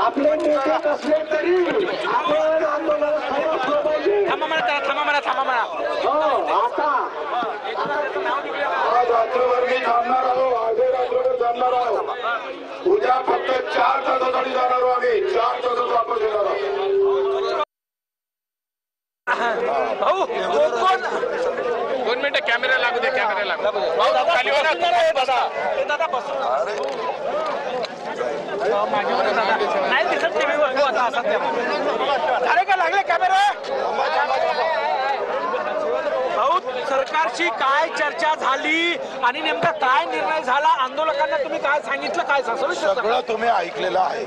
आपले नेते नसले तरी आपण आंदोलन थांबा म्हणा हो आता आज रात्रभर मी थांबणार आहोत, आज रात्रभर थांबणार आहोत. उद्या फक्त 4 तासासाठी जाणार आहोत आम्ही, 4 तासात वापस येणार आहोत. भाऊ दोन मिनिटं कॅमेरा लागू दे, कॅमेरा लागू भाऊ खाली हो ना दादा बसून नाही दिसत टीव्हीवर आता असं अरे का लागले कॅमेरा भाऊ सरकारशी काय चर्चा झाली आणि नेमका काय निर्णय झाला आंदोलकांना तुम्ही काय सांगितलं काय सगळं तुम्ही ऐकलेलं आहे.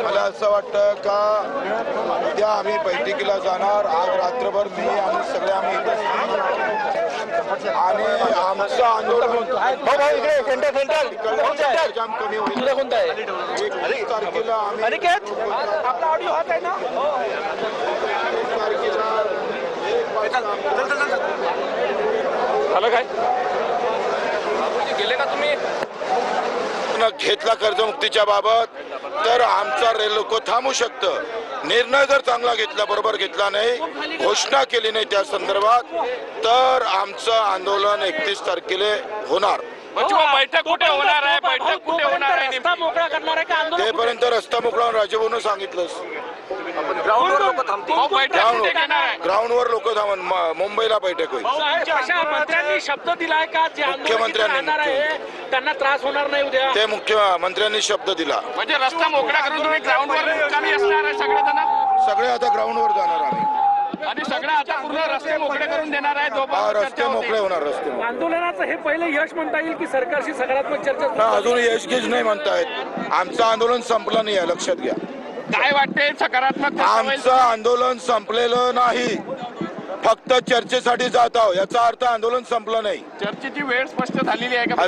मला असं वाटतं का उद्या आम्ही बैठकीला जाणार, आज रात्रभर मी आणि सगळे आम्ही आणि आमचं आंदोलन जाम कमी होईल. कोणतं आहे 21 तारखेला आम्ही अनिकेत आपला ऑडिओ होत आहे ना 21 तारखेला झालं काय गेले का तुम्ही घेतला कर्जमुक्तीच्या बाबत तर आमचा रेल्वे थांबू शकतं. निर्णय जर चांगला घेतला, बरोबर घेतला नाही, घोषणा केली नाही त्या संदर्भात, तर आमचं आंदोलन 31 तारखेला होणार. बैठक कुठे होणार आहे, बैठक कुठे होणार आहे, रस्ता मोकळा करणार आहे का आंदोलन तेपर्यंत रस्ता मोकळा राजभवननं सांगितलंच. ग्राउंडवर लोक थांबतील ग्राउंडवर लोक थांबून मुंबईला बैठक होईल. मंत्र्यांनी शब्द दिलाय का जे राहणार आहे त्यांना त्रास होणार नाही उद्या, ते मुख्यमंत्र्यांनी शब्द दिला. म्हणजे रस्ता मोकळा करून तुम्ही ग्राउंडवर मुक्कामी असणार आहे सगळे आता ग्राउंडवर जाणार आम्ही आणि सगळं आता पूर्ण रस्ते मोकळे करून देणार आहे. रस्ते मोकळे होणार. रस्ते आंदोलनाचं हे पहिलं यश म्हणता येईल की सरकारशी सकारात्मक चर्चा अजून यश घेज नाही म्हणतायत. आमचं आंदोलन संपलं नाही, लक्षात घ्या. काय वाटते सकारात्मक आमचं आंदोलन संपलेलं नाही, फक्त चर्चेसाठी जात आहोत. याचा अर्थ आंदोलन संपलं नाही. चर्चेची वेळ स्पष्ट झालेली आहे का?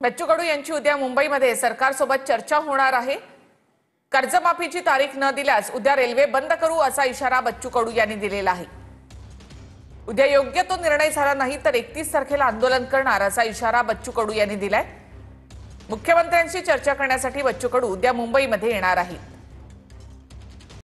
बच्चू कडू यांची उद्या मुंबईमध्ये सरकारसोबत चर्चा होणार आहे. कर्जमाफीची तारीख न दिल्यास उद्या रेल्वे बंद करू असा इशारा बच्चू कडू यांनी दिलेला आहे. उद्या योग्य तो निर्णय झाला नाही तर 31 तारखेला आंदोलन करणार असा इशारा बच्चू कडू यांनी दिलाय. मुख्यमंत्र्यांशी चर्चा करण्यासाठी बच्चू कडू उद्या मुंबईमध्ये येणार आहे.